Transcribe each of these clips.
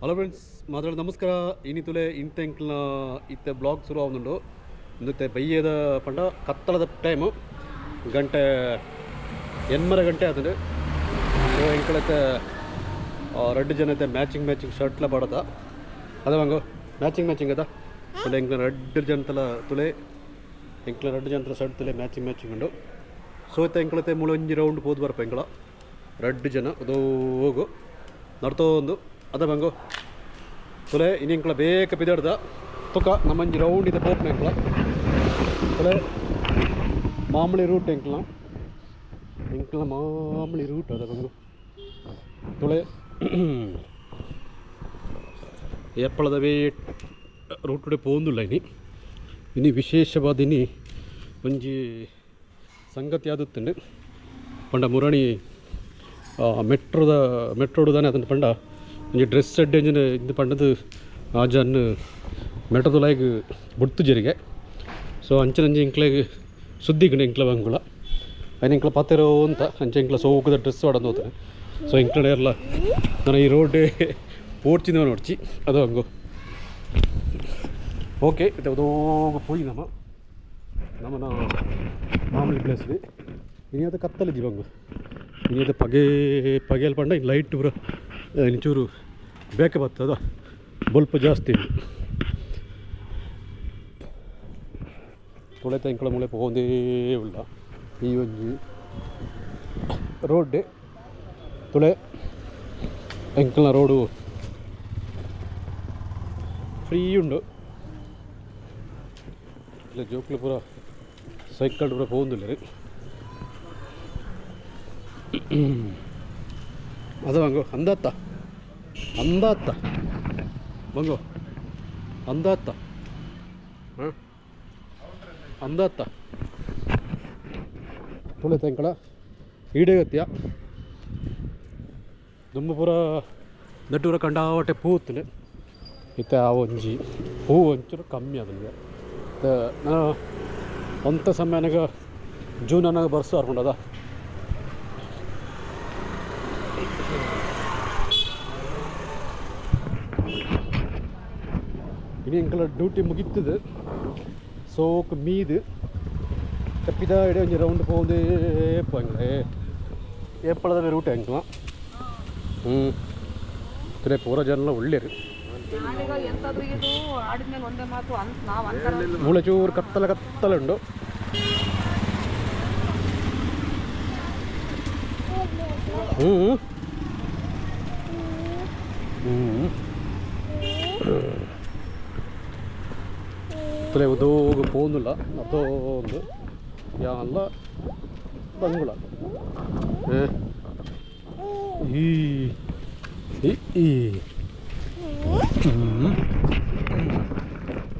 Hello friends, ನಮಸ್ಕಾರ. ತುಲೆ ಇಂತೆಂಕ್ಲ ಇತ್ತೆ blog ಶುರು ಆಗುന്നുണ്ട്. ഇന്നത്തെ ಬೈಯದ ಪಂಡ ಕತ್ತಲದ ಟೈಮು ಗಂಟೆ 8:30 ಗಂಟೆ ಆದ್ರೆ ಸೊ ಎಂಕ್ಲತ್ತೆ ರೆಡ್ ಜನತೆ ಮ್ಯಾಚಿಂಗ್ ಶರ್ಟ್ಲ ಬಡದ ಅದ ಹಂಗು ಮ್ಯಾಚಿಂಗ್ ಅದ ತುಲೆ ಎಂಕ್ಲ ರೆಡ್ ಜನತಲ ತುಲೆ ಎಂಕ್ಲ ರೆಡ್ ಜನತಲ ಶರ್ಟ್ ತುಲೆ ಮ್ಯಾಚಿಂಗ್ ಉಂಡು. ಸೊ ಇತ್ತ ಎಂಕ್ಲತ್ತೆ ಮುಳಂಜಿ ರೌಂಡ್ ಹೋದ್ ಬರ್ಪ ಎಂಕ್ಲ ರೆಡ್ ಜನ ಅದು ಹೋಗು ನಡ್ತೋ ಒಂದು ಅದ ಬಂಗು ತುಲೆ ಇನ್ನು ಎಂಕ್ಲ ಬೇಕ ಬಿದ್ದಾಡ್ದ ತುಕ ನಮ್ಮಂಜಿ ರೌಂಡ್ ಇದೆ ಪೋಪ್ನ ಎಂಕ್ಲ ತುಲೆ ಮಾಮೂಲಿ ರೂಟ್ ಎಂಕ್ಲ ಮಾಮೂಲಿ ರೂಟ್ ಅದ ಬಂಗು ತುಳೆ ಎಪ್ಪಳದವೇ ರೂಟುಡೆ ಪೋಂದುಲ್ಲ ಇನಿ ವಿಶೇಷವಾದ ಒಂಜಿ ಸಂಗತಿ ಆದುತ್ತಂಡು ಪಂಡ ಮುರಣಿ ಮೆಟ್ರೋಡುದಾನೆ ಅದನ್ನು ಪಂಡ ಒಂಜಿ ಡ್ರೆಸ್ ಸೆಡ್ ಎಂಜಿನ ಇದು ಪಂಡದು ಆಜನ್ನು ಮೆಟ್ರೋದೊಲಾಯಿಗೆ ಬುಡ್ತು ಜರಿಗೆ. ಸೊ ಅಂಚನಂಜಿ ಇಂಕ್ಲೆಗೆ ಸುದ್ದಿಗಣ ಇಂಕ್ಲ ಬಂಗುಳ അതിന് ಇಂಕ್ಲ ಪತ್ತಿರೋ ಅಂತ ಅಂಚೆ ಇಂಕ್ಲ ಸೋಕದ ಡ್ರೆಸ್ ಹೊಡೆದು ಹೋಗ್ತಾನೆ. ಸೊ ಇಂಕ್ಲಡೆ ಎಲ್ಲ ನಾನು ಈ ರೋಡ್ ಪೋಡ್ಚಿನ ನೋಡ್ಚಿ ಅದು ಹಂಗು ಓಕೆ ಇದು ಅದೋಗ ಪೋಯಿ ನಮ್ಮನ ಮಾಮೂಲಿ ಪ್ಲೇಸ್ಲಿ ಇನಿ ಅದು ಕತ್ತಲಿದ್ದಿ ಬಂಗು ಇನಿ ಅದು ಪಗೆಯಲ್ಲಿ ಪಂಡ ಇನ್ನು ಲೈಟ್ ಪೂರ ಇಂಚೂರು ಬೇಕೆ ಬರ್ತದ ಬಲ್ಪ್ ಜಾಸ್ತಿ ತುಳೆತ ಇಂಕ್ಳ ಮುಳೆ ಪೋಂದೇ ಉಳ್ಳ ಈ ಒಂಜಿ ರೋಡ್ ತುಳೆ ಎಂಕ್ಲ ರೋಡು ಫ್ರೀ ಉಂಡು ಇಲ್ಲ ಜೋಕ್ಲು ಪೂರ ಸೈಕಲ್ ಪೂರ ಪೋಂದಿಲ್ಲ ರೀ ಅದು ಹಂಗು ಅಂದಾತ್ತ ಬಂಗು ಅಂದಾತ್ತ ಹಾಂ ಅಂದಾತ್ತ ತುಳೆ ತೆಂಕಳ ಈಡೇಗತ್ಯ ತುಂಬ ಪೂರ ನಟೂರ ಕಂಡಾವಟ್ಟೆ ಪೂತ್ತಲೆ ಇತ್ತ ಆ ಒಂಜಿ ಹೂ ಒಂಚೂರು ಕಮ್ಮಿ ಅದನಿಗೆ ನಾನು ಅಂಥ ಸಮಯ ನನಗೆ ಜೂನ್ ನನಗೆ ಬರ್ಸು ಹರ್ಕೊಂಡದ ಇനി ಎಂಕಲ ಡ್ಯೂಟಿ ಮುಗಿತದೆ. ಸೋಕ್ ಮೀದು ತಪ್ಪಿದ ಇಡೀ ಒಂಜಿ ರೌಂಡ್ ಪೋಂದೇ ಪೋಂಗ್ಲೆ ಏಪಳದ ರೂಟ್ ಎಂಕ್ಲ ಇದ್ರೆ ಪೂರ ಜನ ಒಳ್ಳೆಯರು ಮುಳಚೂರು ಕತ್ತಲ ಉಂಡು. ತುಲೆ ಉದೋಗ ಪೋಂದುಲ್ಲ ಅದೋ ಒಂದು ಯಾಲ್ಲ ಬಂಗುಳ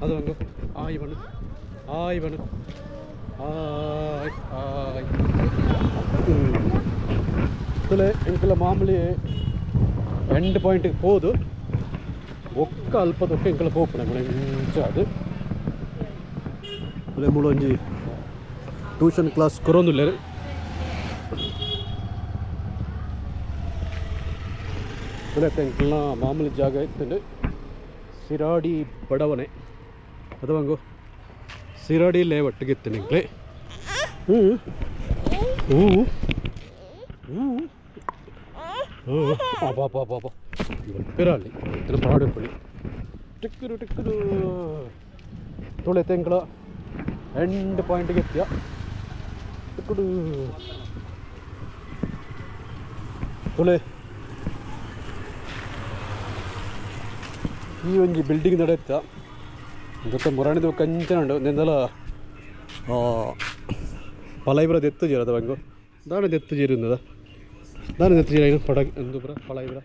ಅದು ಹಂಗು ಆಯ್ ಬಣ್ಣು ತುಲೆ ಎಂಕಲ ಮಾಮೂಲಿ ಎಂಡ್ ಪಾಯಿಂಟಿಗೆ ಹೋದು ಒಕ್ಕ ಅಲ್ಪದೊಕ್ಕ ಎಂಕಲ ಪೋಪುಣ ಮುಂಚ ಅದು ತುಲೆ ಮುಳೊಂಜಿ ಟ್ಯೂಷನ್ ಕ್ಲಾಸ್ ಕೊರೊಂದುಲ್ಲೆ ತುಲೆ ಎಂಕಲ್ನ ಮಾಮೂಲಿ ಜಾಗ ಇತ್ತಂಡು ಸಿರಾಡಿ ಬಡವನೆ ಅದು ಹಂಗು ಸಿರಾಡಿ ಲೇಔಟ್ಗೆ ಇತ್ತು ನಿಂಕ್ಲೆ ಪಾಪ ಪೆರಾಲಿ ಇದನ್ನು ಪಾಡುಪಡಿ ಟಿಕ್ಕರು ತುಳೆ ತೆಂಕಳ ಎಂಡ್ ಪಾಯಿಂಟ್ಗೆ ಎತ್ತಿಯ ಟಿಕ್ಕಡು ತುಳೆ ಈ ಒಂಜಿ ಬಿಲ್ಡಿಂಗ್ ನಡೆಯುತ್ತ ಜೊತೆ ಮುರಾಣಿದ ಕಂಚನ ಉಂಡು ನೆಂದಲ ಪಲೈಬ್ರ ದೆತ್ತು ಜೀರ ಅದ ಬಂಗು ದಾಣ ದೆತ್ತು ಜೀರು ಇಂದದ ದಾಣ ದೆತ್ತು ಜೀರ ಏನು ಪಡ ಎಂದು ಪುರ ಪಲೈಬ್ರ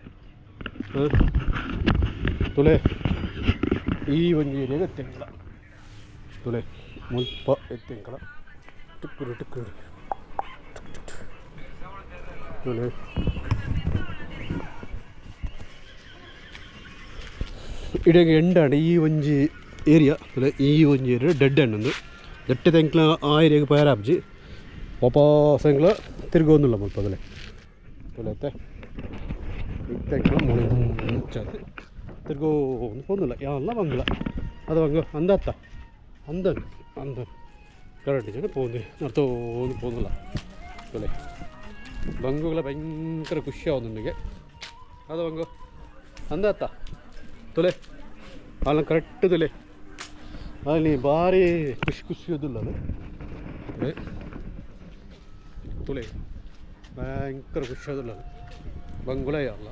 ತುಲೆ ಈ ಒಂಜಿ ಏರಿಯಾಗೆ ಎತ್ತೆಂಕಲ ತುಲೆ ಮುಲ್ಪ ಎತ್ತೆಂಕಲ ಟಿಕ್ಕರು ತುಲೆ ಇಡೆಗೆ ಎಂಡಾಂಡ ಈ ಒಂಜಿ ಏರಿಯಾ ತುಲೆ ಈ ಒಂಜಿ ಏರಿಯಾ ಡೆಡ್ ಎಂಡ್ ಒಂದು ದಟ್ಟೆ ತೆಂಕ್ಲ ಆ ಏರಿಯಾಗೆ ಪಯರಾಬ್ಜಿ ವಾಪಸ್ ಎಂಕ್ಲ ತಿರ್ಗೋಂದುಲ್ಲ ಮುಲ್ಪದಲೆ ತುಲೆತ್ತೆ ಇತ್ತೆಂಕ್ಲ ಮುಳಿ ಮುಂಚದು ತಿರ್ಗೋ ಒಂದು ಪೋನಿಲ್ಲ ಎಲ್ಲ ಬಂಗಿಲ್ಲ ಅದು ಹಂಗೆ ಅಂದತ್ತ ಅಂದ ಕರೆಕ್ಟ್ ಜನ ಪೋಂದು ನಡ್ತೋ ಒಂದು ಪೋನಿಲ್ಲ ತೊಲೆ ಬಂಗುಗಳ ಭಯಂಕರ ಖುಷಿ ಆಗೋದು ನನಗೆ ಅದು ಹಂಗೆ ಅಂದತ್ತ ತೊಲೆ ಅಲ್ಲ ಕರೆಕ್ಟ್ ತೊಲೆ ಅಲ್ಲಿ ಭಾರಿ ಖುಷಿ ಅದಿಲ್ಲ ಅದು ತುಲೆ ಭಯಂಕರ ಖುಷಿ ಅದಿಲ್ಲ ಅದು ಬಂಗುಲೇ ಅಲ್ಲ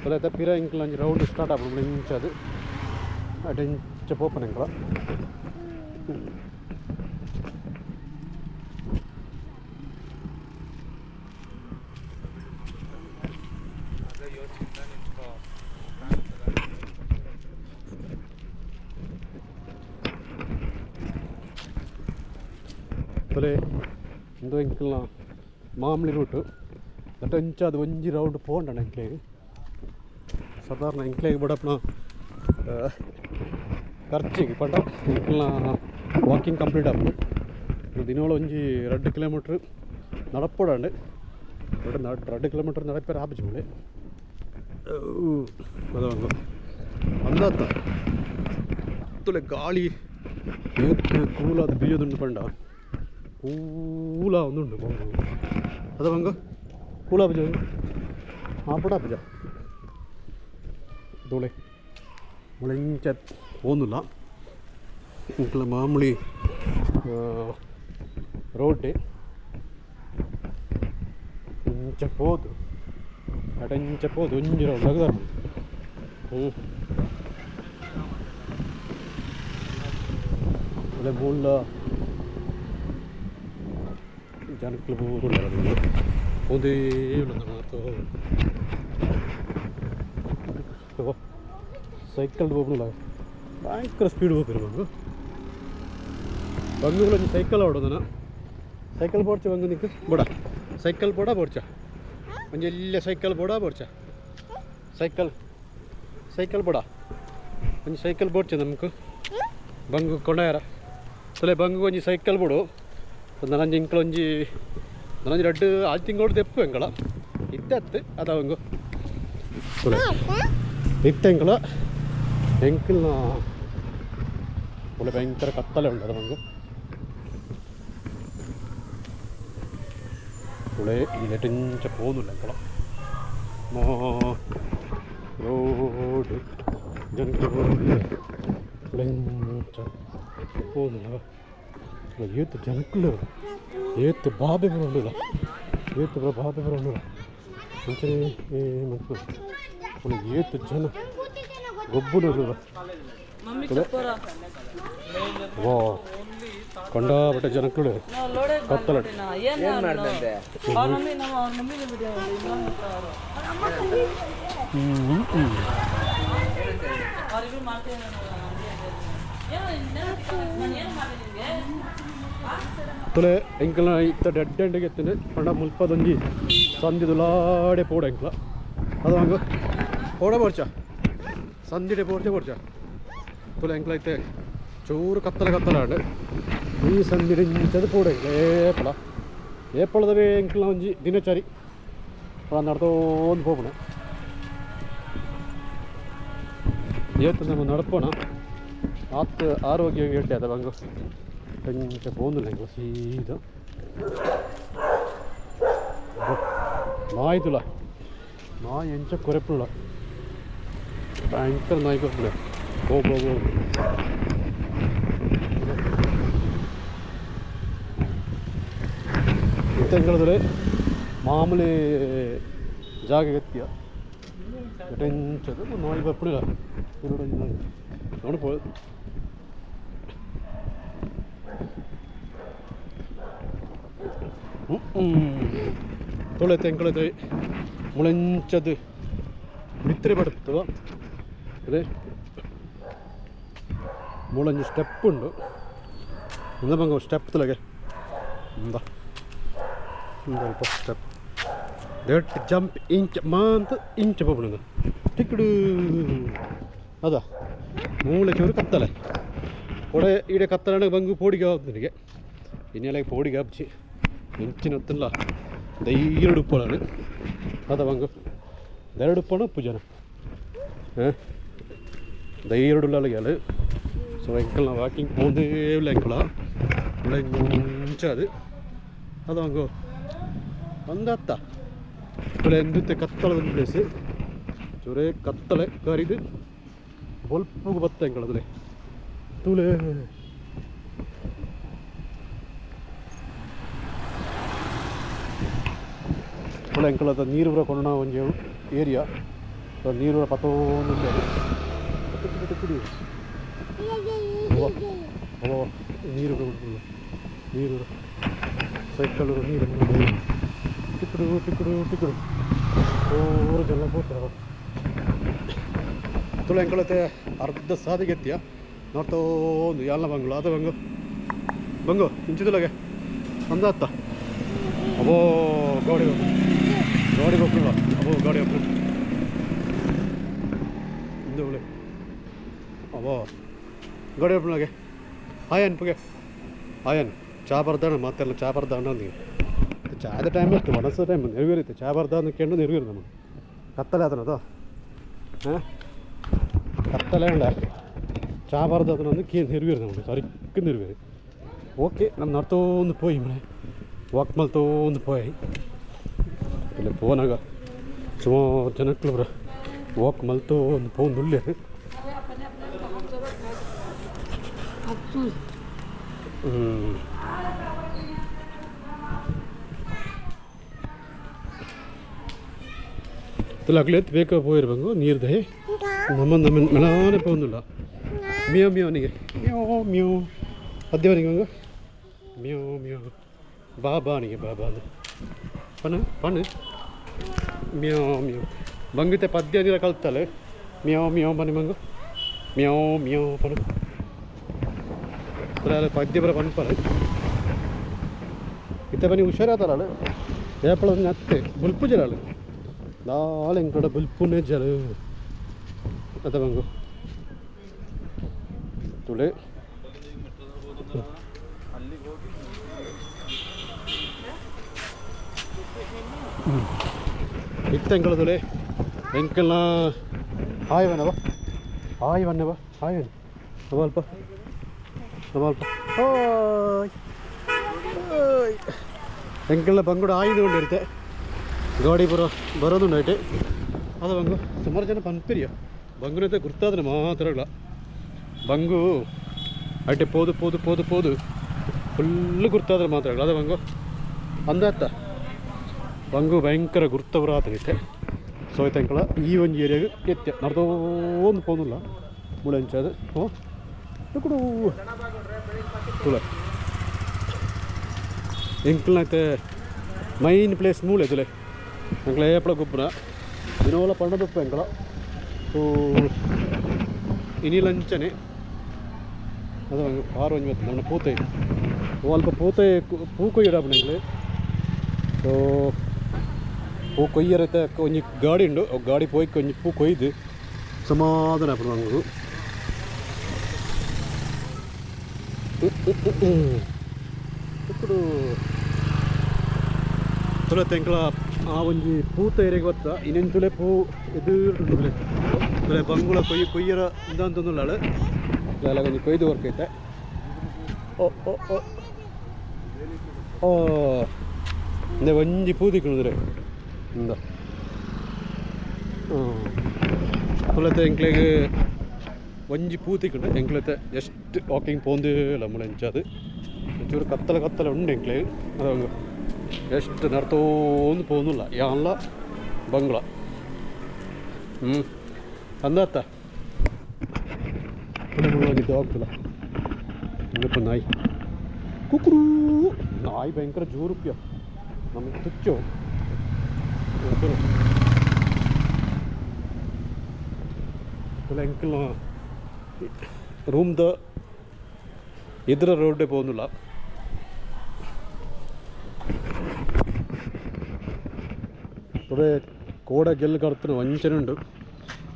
ತೊಲೆ ತಪ್ಪಿರ ಇಂಕ್ಲ ಅಂಚು ರೌಂಡ್ ಸ್ಟಾರ್ಟ್ ಆಗ್ಬಿಡು ಇಂಚದು ಅಡೆಂಚ ಪೋಪನ ಇಂಕ್ಲ ತೊಲೆ ಇಂದು ಇಂಕ್ಲ ಮಾಮೂಲಿ ರೂಟು ಅಟಂಚ ಅದು ಒಂಜಿ ರೌಂಡ್ ಪೋಂಡ ಎಂಕ್ಲೆಗೆ ಸಾಧಾರಣ ಎಂಕ್ಲೆಗೆ ಬಡಪ್ಪನ ಖರ್ಚಿಗೆ ಪಂಡ ಇಂಕ್ಲ ವಾಕಿಂಗ್ ಕಂಪ್ಲೀಟ್ ಆಗ್ಬೋದು ದಿನಗಳು ಒಂಜಿ 2 ಕಿಲೋಮೀಟ್ರ್ നടപ്പോടാണ്ട് 2 കിലോമീറ്റർ നടപ്പേര് ആപ്പിച്ചുള്ളേ അതാണ് ಅಂದಾತ ತುಲೆ ಗಾಳಿ ಕೂಲಾದ ಬೀಜದುಂಡು ಪಂಡ ಕೂಲ ಒಂದುಂಡು ಬಂಗು ಅದ ಬಂಗ ಕೂಲ ಬೀಜ ಆಪಡ ಬೀಜ ತುಳೆ ಮುಳೆಂಚ ಹೋನಿಲ್ಲ ಇಂಕಲ ಮಾಮೂಲಿ ರೋಡ್ಡೆ ಇಂಚ ಹೋದು ಅಟಂಚ ಹೋದು ಒಂಜಿ ರೌಂಡ್ ಆಗದ ಒಳ್ಳೆ ಮೂಲ ಜನಕ್ಕೆ ಬೋರುಂಡು ಒಂದೇ ಸೈಕಲ್ ಹೋಗ್ಲಿಲ್ಲ ಭಯಂಕರ ಸ್ಪೀಡ್ ಹೋಗ್ತಿರು ಬಂಗುಗಳು ಸೈಕಲ್ ಆಡೋದನ ಸೈಕಲ್ ಬೋಡ್ಚ ಬಂಗು ನಿಂಕು ಬೋಡ ಸೈಕಲ್ ಬೋಡ ಬೋಡ್ಚ ಒಂಜಿ ಎಲ್ಲ ಸೈಕಲ್ ಬೋಡ ಬೋಡ್ಚ ಸೈಕಲ್ ಬೋಡ ಒಂಜಿ ಸೈಕಲ್ ಬೋಡ್ಚ ನಮ್ಕು ಬಂಗು ಕೊಂಡಾಯರ ತೊಲೆ ಬಂಗು ಒಂಜಿ ಸೈಕಲ್ ಬೋಡು ನನಂಜಿ ಇಂಕ್ಲ ಒಂಜಿ ನನಂಜಿ 2 ಆರು ತಿಂಗಳು ತೆಪ್ಪು ಎಂಗಳ ಇತ್ತತ್ತು ಅದ ಬಂಗು ತೊಲೆ ಇತ್ತ ಎಂಕಲ ಎಂಕಲ್ನ ಒಳ್ಳೆ ಭಯಂಕರ ಕತ್ತಲೆ ಉಂಟು ಅದು ಬಂಗು ಒಳ್ಳೆ ಇಲೆಟಂಚ ಪೋನುಲ್ಲ ಎಂಕಲ ರೋಡ್ ಜನಕ್ಕೆ പോകുന്നില്ല ഏത്ത് ജനക്കുള്ള ഏത്ത് ബാബ ഉണ്ടില്ല ഏത്ത് ബാബ ഉണ്ടില്ല മനസ്സിലായി ಏತ್ ಜನ ಗೊಬ್ಬುಲಿಲ್ಲ ವಾ ಕಂಡಾಪಟ್ಟೆ ಜನಕ್ಕಳು ಕತ್ತಲ ತುಲೆ ಎಂಕಲ್ನ ಇತ್ತ ಡೆಡ್ ಎಂಡಿಗೆ ಎತ್ತಿನ ಪಂಡ ಮುಲ್ಪದೊಂಜಿ ಸಂದಿದುಲಾಡೆ ಪೋಡ ಎಂಕಲ ಅದು ಹಂಗ ಪೋಡ ಬರ್ಚ ಸಂದಿಡೆ ಪೋಡ್ಚ ತುಲೆ ಎಂಕಲ ಐತೆ ಚೂರು ಕತ್ತಲ ಈ ಸಂದಿಡೆ ಇಂಚದು ಪೋಡ ಎಂಕಲ ಏಪಳದವೇ ಎಂಕಲ್ನ ಒಂಜಿ ದಿನಚರಿ ನಡ್ದೋಂದು ಹೋಗೋಣ ಏತ್ತು ನಮ್ಮ ನಡ್ಪೋಣ ಆರೋಗ್ಯ ಗಟ್ಟಿ ಅದ ಬಂಗು ಕೊಂಚ പോകുന്നില്ല ಎಂಕಲ ಸೀದಾ നായ് തുല നായ് എഞ്ച കുരപ്പുള്ള ഭയങ്കര നായ് കുരപ്പുള്ള പോ ഇത്തങ്ങളതിൽ മാമൂಲಿ ಜಾಗಗತ್ಯ ಟೆಂಚದು ನಾಯಿ ಬರ್ಪುಳಿಲ್ಲ ನೋಡಿಪೋ ತೊಳೆತೆ ಎಂಕಳತೆ ಮುಳೆಂಚದು ಮಿತ್ರೆ ಪಡುತ್ತದ ಅದೇ ಮುಳಂಜಿ ಸ್ಟೆಪ್ ಉಂಡು ಮುಂದೆ ಬಂಗ ಸ್ಟೆಪ್ ತುಲಗೆ ಸ್ವಲ್ಪ ಸ್ಟೆಪ್ ದಟ್ ಜಂಪ್ ಇಂಚ್ ಮಾಂತ ಇಂಚ್ ಪೋಪುಂಡು ಟಿಕ್ಕಡು ಅದ ಮೂಳೆ ಚೂರು ಕತ್ತಲೆ ಕೊಡೆ ಈಡೆ ಕತ್ತಲೆ ಬಂಗು ಪೋಡಿಗೆ ಆಗುತ್ತೆ ನನಗೆ ಇನ್ನೆಲ್ಲ ಪೋಡಿಗೆ ಹಬ್ಚಿ ಇಂಚಿನೊತ್ತಿಲ್ಲ ಧೈರ್ಯ ಉಡುಪ್ಪಳಾണ് ಅದ ಬಂಗು ಎರಡು ಪಣ ಉಪ್ಪು ಜನ ಧೈರ್ಯಡುಲ್ಲ ಅಲ್ಲಿಗೆ ಸೊ ಎಂಕಲ್ ನಾವು ವಾಕಿಂಗ್ போந்தே இல்லை எங்களாம் இல்லை ಮುಂಚಾದು ಅದು ಹಂಗೋ ಒಂದತ್ತ ഇവിടെ എന്തിത്തെ കത്തളದ പ്ലേസ് ചൊരേ കത്തളെ കയറിയത് ಬೊಲ್ಪುಗ ಬತ್ತ ಎಂಗಳದಲೆ ತೂಲೆ ಒಳ್ಳೆ ಎಂಕಳದ ನೀರು ಕೊಂಡ ಒಂಜಿ ಏರಿಯಾ ನೀರು ಪತ್ತೊಂದು ನೀರು ನೀರು ಸೈಕಲ್ ನೀರು ಟಿಕ್ಕಡು ಟಿಕ್ಕಡು ಟಿಕ್ಕಡು ಓರು ಜನ ಹೋಗ್ತಾರ ತುಳು ಎಂಕಳತೆ ಅರ್ಧ ಸಾದಿಗೆ ಎತ್ತಿಯ ನೋಡ್ತಾ ಒಂದು ಎಲ್ಲ ಬಂಗ್ಳು ಅದು ಬಂಗು ಇಂಚಿದುಲಗೆ ಅಂದತ್ತ ಅಬೋ ಗಾಡಿ ಹೋಗ್ತಿಲ್ಲ ಅಬೋ ಗಾಡಿ ಹೋಗ್ತು ಹಿಂದೆ ಹುಳಿ ಅಬೋ ಗಾಡಿ ಹೋಗ್ಬಿಳಗೆ ಆಯನ್ ಪುಗೆ ಆಯನ್ ಚಾ ಬರ್ದಾಣ ಮತ್ತೆಲ್ಲ ಚಾ ಬರ್ದಾಣ ನೀವು ಚಾದ ಟೈಮ್ ಇತ್ತು ಮನಸ್ಸು ಟೈಮ್ ನೆರವೇರಿತ್ತು ಚಾ ಬರ್ದಾನ ಕೇಳು ನೆರವೇರಿ ನಮಗೆ ಕತ್ತಲೆ ಅದನ್ನದು ಹಾಂ ಕತ್ತಲೆ ಉಂಡ ಚಾ ಬರ್ದು ಅದನ್ನೊಂದು ನೆರವೇರಿ ನಮಗೆ ಸರಿಕ್ಕ ನೆರವೇರಿ ಓಕೆ ನಮ್ಮ ನಡ್ತೋಂದು ಪೋಯಿ ಮನೆ ವಾಕ್ ಮಲ್ತೋಂದು ಪೋಯಿ ಇಲ್ಲಿ ಪೋನಾಗ ಸುಮಾರು ಜನಕ್ಕಳು ವಾಕ್ ಮಲ್ತೋಂದು ಪೋಂದು ಉಳ್ಳಿ ಅಗ್ಲೆತ್ತು ಬೇಕಾ പോയിരുಬಂಗು ನೀರ್ದೆ ನಮ್ಮ ಮೆಲಾನೆ പോകുന്നിಲ್ಲ ಮಿಯೋ ಮಿಯೋನಿಗೆ ಮ್ಯೋ ಮ್ಯೂ ಅದೇವನಿಗೆ ಹಂಗ ಮ್ಯೋ ಮ್ಯೋ ಬಾಬಾನಿಗೆ ಬಾಬಾ ಅದು ಪಣ ಮ್ಯೋ ಮ್ಯೋ ಬಂಗಿತೆ ಪದ್ಯ ನೀರ ಕಲ್ತಲೆ ಮ್ಯೋ ಮ್ಯೋ ಬನ್ನಿ ಮಂಗು ಮ್ಯೋ ಮ್ಯೋ ಪಣ ಪದ್ಯ ಬರ ಪನ್ಪರ ಇತ್ತ ಬನ್ನಿ ಹುಷಾರಾತಾರ ಏಪಳ ಅತ್ತೆ ಬುಲ್ಪು ಜಲ ನಾಳೆ ಎಂಕಡ ಬುಲ್ಪುನೇ ಜಲ ಅದ ಬಂಗು ತುಳೆ ಇತ್ತ ಎಂಕಳ ತುಳೆ ಎಂಕಲ್ನ ಹಾಯವನವ ಹಾಯವನ್ನವ ಹಾಯವನ ಸ್ವಲ್ಪ ಸ್ವಲ್ಪ ಹಾಯ್ ಎಂಕಲ್ನ ಬಂಗುಡ ಆಯ್ದುಕೊಂಡಿರುತ್ತೆ ಗಾಡಿ ಬರೋದುಂಡಾಯ್ತು ಅದು ಬಂಗು ಸುಮಾರು ಜನ ಪನ್ಪಿರಿಯ ಬಂಗುನೈತೆ ಗುರ್ತಾದ್ರೆ ಮಾತ್ರಗಳ ಬಂಗು ಅಡ್ಡೆ ಪೋದು ಫುಲ್ಲು ಗುರ್ತಾದ್ರೆ ಮಾತ್ರಗಳ ಅದು ಬಂಗು ಅಂದಾತ ಬಂಗು ಭಯಂಕರ ಗುರ್ತವ್ರ ಆತನೈತೆ ಸೊ ಆಯ್ತಂಕಳ ಈ ಒಂದು ಏರಿಯಾಗೆ ಎತ್ತೆ ನಡ್ದೋಂದು ಪೋನಿಲ್ಲ ಮುಳಂಚದು ಹ್ಞೂ ತುಕಡು ತುಳ ಎಂಕಲ್ನೈತೆ ಮೈನ್ ಪ್ಲೇಸ್ ಮೂಳೆ ತುಲೆ ಎಂಕಳ ಏಪಳ ಗೊಬ್ಬರ ದಿನವಲ್ಲ ಪಣ್ಣದಪ್ಪ ಎಂಕಳ ಸೊ ಇನಿಲಂಚನೆ ಅದು ಆರು ಒಂಜಿ ಬರ್ತದೆ ನಮ್ಮ ಪೂತೈ ಅಲ್ಪ ಪೂತೈ ಪೂ ಕೊಯ್ಯಡಪ್ಪ ಎಂಕ್ಲೆ ಸೊ ಪೂ ಕೊಯ್ಯರೈತೆ ಒಂಜಿ ಗಾಡಿ ಉಂಡು ಗಾಡಿ ಪೋಯ್ ಒಂಜಿ ಪೂ ಕೊಯ್ದು ಸಮಾಧಾನ ಆಪಡು ನಂಗೆ ఇప్పుడు ತುಳತ್ತೆ ಎಂಕಳ ಆ ಒಂಜಿ ಪೂತ ಏರಿಯಾಗೆ ಗೊತ್ತ ಇನ್ನೇನು ತುಳೆ ಪೂ ಇದು ತುಳೆ ಬಂಗುಳ ಕೊಯ್ಯರ ಇಂದಂತಂದುಳ್ಳಾಳು ಎಲ್ಲ ಒಂಜಿ ಕೊಯ್ದು ವರ್ಕ್ ಐತೆ ಓ ಓ ಓ ಓ ಇಂದ ಒಂಜಿ ಪೂ ತಿಕ್ಕಣಿದ್ರೆ ಇಂದ ತುಳತ್ತೆ ಎಂಕ್ಲೆಗೆ ಒಂಜಿ ಪೂ ತಿಕ್ಕಂಡು ಎಂಕ್ಲತ್ತೆ ಎಷ್ಟು ವಾಕಿಂಗ್ ಪೋಂದು ನಮ್ಮಳೆ ಎಂಚದು ಒಂಚೂರು ಕತ್ತಲೆ ಉಂಡು ಎಂಕ್ಲೆಗೆ ಅದು ಎಷ್ಟು ನಡ್ತೋಂದು പോകുന്നില്ല ಯಾನ್ಲ ಬಂಗ್ಲ ಅಂದತ್ತ ಹೋಗಿದ್ದು ಆಗ್ತಿಲ್ಲ ಇನ್ನಪ್ಪ ನಾಯಿ ಕುಕ್ರೂ ನಾಯಿ ಭಯಂಕರ ಜೋರುಪ್ಯ ನಮಗೆ ತುಚ್ಚು ಎಂಕಲ್ ರೂಮ್ದ ಎದುರ ರೋಡೇ പോകുന്നില്ല ഇവിടെ കോട ಗೆಲ್ಲು ಕರ್ತನ ಅಂಚನುಂಡು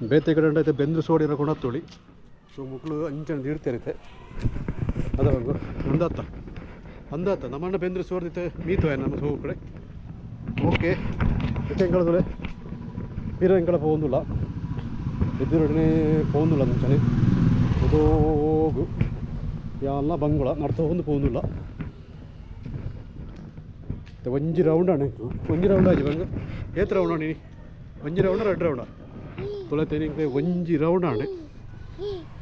ಬೇತೆ ಕಡೆ ಉಂಡೈತೆ ಬೆಂದ್ರು ಸೋಡಿರ ಕೊಂಡತ್ತೋಳಿ ಸೊ ಮಕ್ಕಳು ಅಂಚನ ನೀಡ್ತಾರೈತೆ ಅದ ಅಂದಾತ ನಮ್ಮಣ್ಣ ಬೆಂದ್ರು ಸೋಡ್ದೈತೆ ಮೀತವ ನಮ್ಮ ಸೋಗು ಕಡೆ ಓಕೆ ಎಂಗಳದೊಳೆ പിര എങ്കളെ പോകുന്നില്ല എതിരൊടനെ പോകുന്നില്ല എന്ന് വെച്ചാൽ ഉദോഗു ಎಲ್ಲ ಬಂಗುಳ ನಡ್ಕೊಂಡು പോകുന്നിಲ್ಲ ಒಂಜಿ ರೌಂಡಾണ് ಒಂಜಿ ರೌಂಡ್ ಆಜಿ ಬಂಗ ಏತ್ ರೌಂಡ್ ನೀ ಒಂಜಿ ರೌಂಡ 2 ರೌಂಡ ತೊಳೆತೇನೆ ಒಂಜಿ ರೌಂಡಾണ്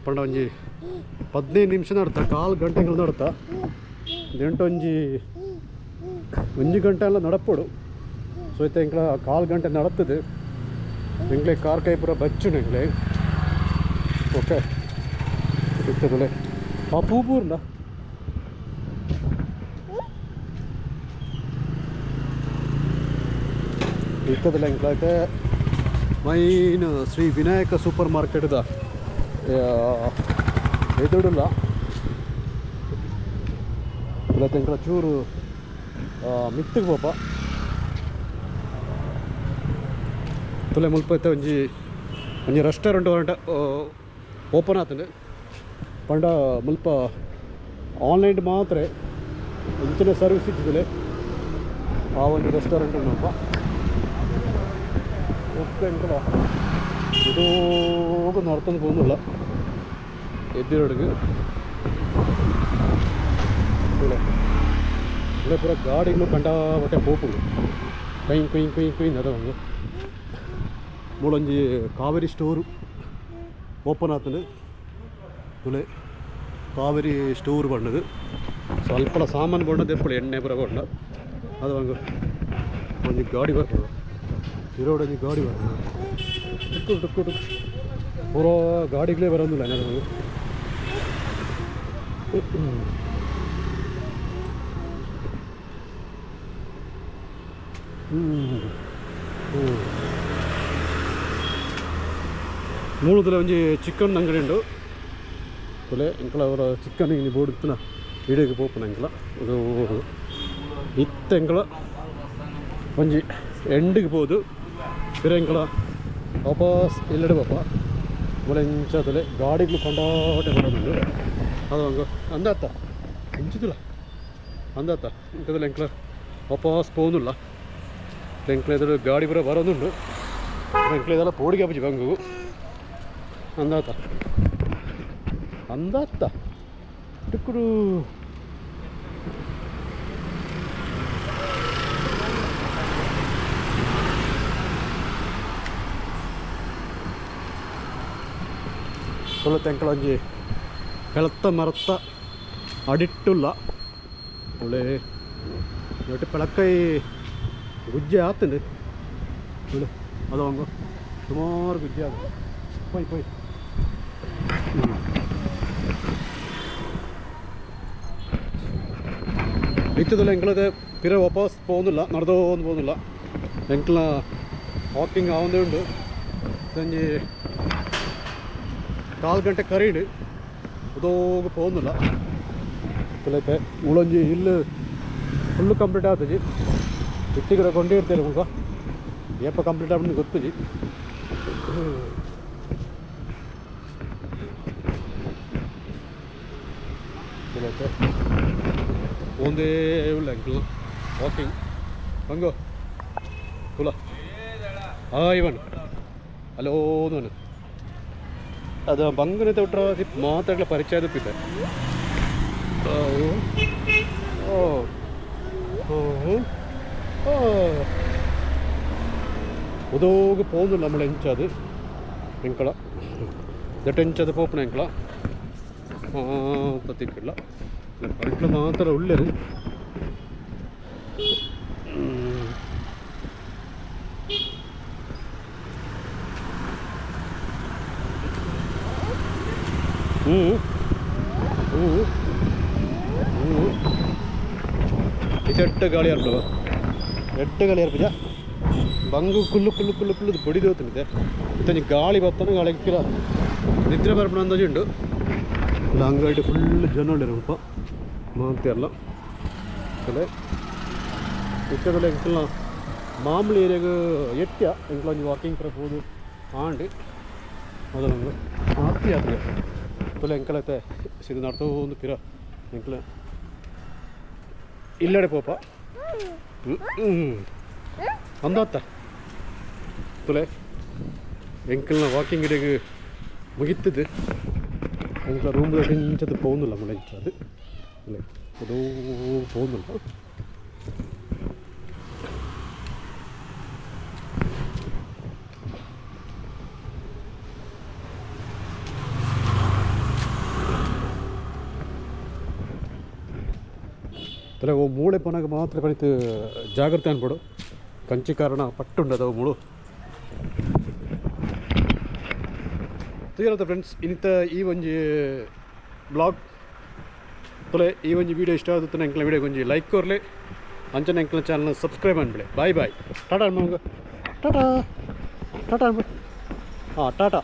ಪಂಡ ಒಂಜಿ 15 ನಿಮಿಷ ನಡ್ತಾ 1/4 ಗಂಟೆಗಳು ನಡ್ತಾ ಒಂಜಿ ಗಂಟೆ ಎಲ್ಲ ನಡಪೋಡು ಸೊ ಇತ್ತೆ ಎಂಕ್ಲ 1/4 ಗಂಟೆ ನಡತ್ತದೆ ಎಂಕ್ಲೆ ಕಾರ್ ಕೈ ಪೂರ ಬಚ್ಚು ಎಂಕ್ಲೆ ಓಕೆ ಇರ್ತದಲೆ ಆ ಪೂಪೂರ್ನ ಇರ್ತದಲ್ಲ ಎಂಕ್ಲೈತೆ ಮೈನ್ ಶ್ರೀ ವಿನಾಯಕ ಸೂಪರ್ ಮಾರ್ಕೆಟ್ದ ಎದುಡಲ್ಲ ಇವತ್ತು ಎಂಕ್ಲ ಚೂರು ಮಿತ್ತಿಗೆ ಪಾಪ ತುಲೆ ಮುಲ್ಪೈತೆ ಒಂಜಿ ರೆಸ್ಟೋರೆಂಟ್ ಹೊರಟ ಓಪನ್ ಆತಂಡೆ ಪಂಡ ಮುಲ್ಪ ಆನ್ಲೈನ್ ಮಾತ್ರ ಇಂಚಿನ ಸರ್ವಿಸ್ ಇದ್ದಿದ್ದಿಲ್ಲ ಆ ಒಂದು ರೆಸ್ಟೋರೆಂಟ್ ಉಂಟಪ್ಪ ಒಪ್ಪಿಂಕಲ ಇದು ನಡ್ಕೊಂಡು പോകുന്നില്ല ಎದ್ದಿರೋಡಿಗೆ ഇവിടെ ಪೂರ ಗಾಡಿಗಳು ಕಂಡಾಪಟ್ಟೆ ಹೋಗ್ಬೋದು ಕೊಯ್ ಅದ ಒಂದು ಮೂಳೊಂಜಿ ಕಾವೇರಿ ಸ್ಟೋರು ಓಪನ್ ಆತಂದು ತುಲೆ ಕಾವೇರಿ ಸ್ಟೋರ್ ಬಂಡದು ಸ್ವಲ್ಪ ಸಾಮಾನು ಬಂಡದ್ದು ಎಪ್ಪಳು ಎಣ್ಣೆ ಪೂರ ಬಂಡ ಅದು ಹಂಗೆ ಒಂದು ಗಾಡಿ ಬರ್ತದೆ ಇರೋಡು ಒಂಜಿ ಗಾಡಿ ಬರ್ತದೆ ಟುಕ್ಕು ಪೂರ ಗಾಡಿಗಳೇ ಬರೋದಿಲ್ಲ ಏನಾದ್ರು ಮೂಲದಲ್ಲಿ ಒಂಜಿ ಚಿಕನ್ ಅಂಗಡಿ ಉಂಟು ತುಲೆ ಎಂಕಲ ಅವರ ಚಿಕನ್ ಹಿಂಗೆ ಬೋರ್ಡ್ ಇತ್ತನ ಹಿಡಿಯೋಕೆ ಪೋಪನ ಎಂಕಲ ಅದು ಇತ್ತ ಎಂಕಲ ಒಂಜಿ ಎಂಡಿಗೆ ಹೋದು ಬೇರೆ ಎಂಕಲ ವಾಪಸ್ ಇಲ್ಲಡೆ ಪಾಪ ಮೊಳೆ ಇಂಚ ತುಲೆ ಗಾಡಿಗಳು ಕೊಂಡಾಟೆ ಬರೋದು ಅದು ಹಂಗೆ ಅಂದಾತ ಇಂಚಿದಿಲ್ಲ ಅಂದಾತ ಇಂಕದಲ್ಲಿ ಎಂಕಲ ವಾಪಸ್ പോകുന്നിಲ್ಲ ಎಂಕಲ ಎದುರು ಗಾಡಿ ಬರೋ ಬರೋದುಂಟು ಎಂಕಲ ಇದೆಲ್ಲ ಪೋಡಿಗೆ ಹಬ್ಬಿ ಬಂಗು ಅಂದಾತ ಟಿಕ್ಕುಡು ತೆಂಕಳ ಒಂಜಿ ಬೆಳತ್ತ ಮರತ್ತ ಅಡಿಟ್ಟುಲ್ಲ ಒಳ್ಳೆ ಒಟ್ಟು ಬೆಳಕೈ ಗುಜ್ಜೆ ಆತಂದು ಒಳ್ಳೆ ಅದು ಹಂಗ ಸುಮಾರು ಗುಜ್ಜೆ ಆಗ പോയി ഇത്തതിൽ ഞങ്ങളത് പിറ വാപ്പസ് പോകുന്നില്ല നടന്നോന്ന് പോകുന്നില്ല ഞങ്ങൾ വാക്കിംഗ് ആവുന്നേ ഉണ്ട് ഇതഞ്ഞ് 4 ಗಂಟೆ ಕರೀಡು ಉದೋಗ പോകുന്നിಲ್ಲ ಇಲ್ಲೈತೆ ಮುಳಂಜಿ ಇಲ್ಲಿ ಫುಲ್ಲು ಕಂಪ್ಲೀಟ್ ಆಗ್ತದೆ ಇಟ್ಟಿಗೆ ಕೊಂಡೇ ಇರ್ತಾರೆ ಮುಗ ಏಪ ಕಂಪ್ಲೀಟ್ ಆಗ್ಬಿಟ್ಟು ಗೊತ್ತಜಿ ಇಲ್ಲೈತೆ ಒಂದೇ ಇಲ್ಲ ಅಂಕಲ್ ವಾಕಿಂಗ್ ಹಂಗೋ ಕುಲ ಇವನ್ ಹಲೋ ನಾನು ಅದು ಬಂಗನೆ ತೊಟ್ರ ಮಾತಾಡಲ ಪರಿಚಯ ತಪ್ಪಿದ್ದೆ ഉദോഗ് പോകുന്നില്ല നമ്മൾ എഞ്ചത് എങ്കള ഇതെഞ്ചത് പോപ്പണ എങ്കള തത്തിക്കില്ല കറക്റ്റ് മാത്രമേ ഉള്ളത് ಇದು ಗಾಳಿ ಅರ್ಪದ 8 ಗಾಳಿ ಅರ್ಪಿದ ಬಂಗು ಕುಲ್ಲು ಕುಲ್ಲು ಕುಲ್ಲು ಕುಲ್ಲು ಬಡಿದು ಹೋಗ್ತಿದೆ ಇತ್ತಂಜಿ ಗಾಳಿ ಬಪ್ಪನ ಗಾಳಿ ಕಿರ ನಿದ್ರೆ ಬರ್ಪಣ ಅಂದಾಜು ಉಂಟು ಇಲ್ಲ ಅಂಗಡಿ ಫುಲ್ ಜನ ಉಳ್ಳಿರಪ್ಪ ಮಾಂತಿಯಲ್ಲ ಅದೇ ಇಷ್ಟದಲ್ಲಿ ಎಂಕಲ್ನ ಮಾಮೂಲಿ ಏರಿಯಾಗ ಎಟ್ಟ್ಯ ಎಂಕಲ ಒಂದು ವಾಕಿಂಗ್ ಪರ ಹೋದು ಆಂಡಿ ಅದೊಂದು ಆರ್ತಿ ಆದ್ರೆ ತುಲೆ ಎಂಕಲೈತೆ ಸಿದು ನಡ್ತೋ ಒಂದು ಪಿರ ಎಂಕಲ ಇಲ್ಲಡೆ ಪೋಪ ಅಂದಾತ ತುಲೆ ಎಂಕಲ್ನ ವಾಕಿಂಗ್ ಇಡೆಗೆ ಮುಗಿತದೆ ಎಂಕಲ ರೂಮ್ದಾಗ ಇಂಚದು പോകുന്നില്ല നമ്മൾ അത് അല്ലേ അതോ പോകുന്നില്ല. ತಲೆ ಓ ಮೂಳೆ ಪನಾಗ ಮಾತ್ರ ಪನಿತು ಜಾಗ್ರತೆ ಅನ್ಬಿಡು ಕಂಚಿ ಕಾರಣ ಪಟ್ಟುಂಡದ ಮೂಳು ತಿಳಿಯಲ್ಲ ಫ್ರೆಂಡ್ಸ್. ಇನ್ನಿತ ಈ ಒಂಜಿ ಬ್ಲಾಗ್ ತೊಲೆ ಈ ಒಂಜಿ ವೀಡಿಯೋ ಇಷ್ಟ ಆಗುತ್ತೆ ಎಂಕ್ಲ ವೀಡಿಯೋಗೆ ಒಂಜಿ ಲೈಕ್ ಕೊರ್ಲೆ ಅಂಚನೆ ಎಂಕ್ಲ ಚಾನಲ್ನ ಸಬ್ಸ್ಕ್ರೈಬ್ ಅನ್ಬಿಡಿ. ಬಾಯ್ ಬಾಯ್ ಟಾಟಾ ಅನ್ಬ ಟಾಟಾ ಟಾಟಾ ಅನ್ಬಿಡಿ. ಹಾಂ ಟಾಟಾ.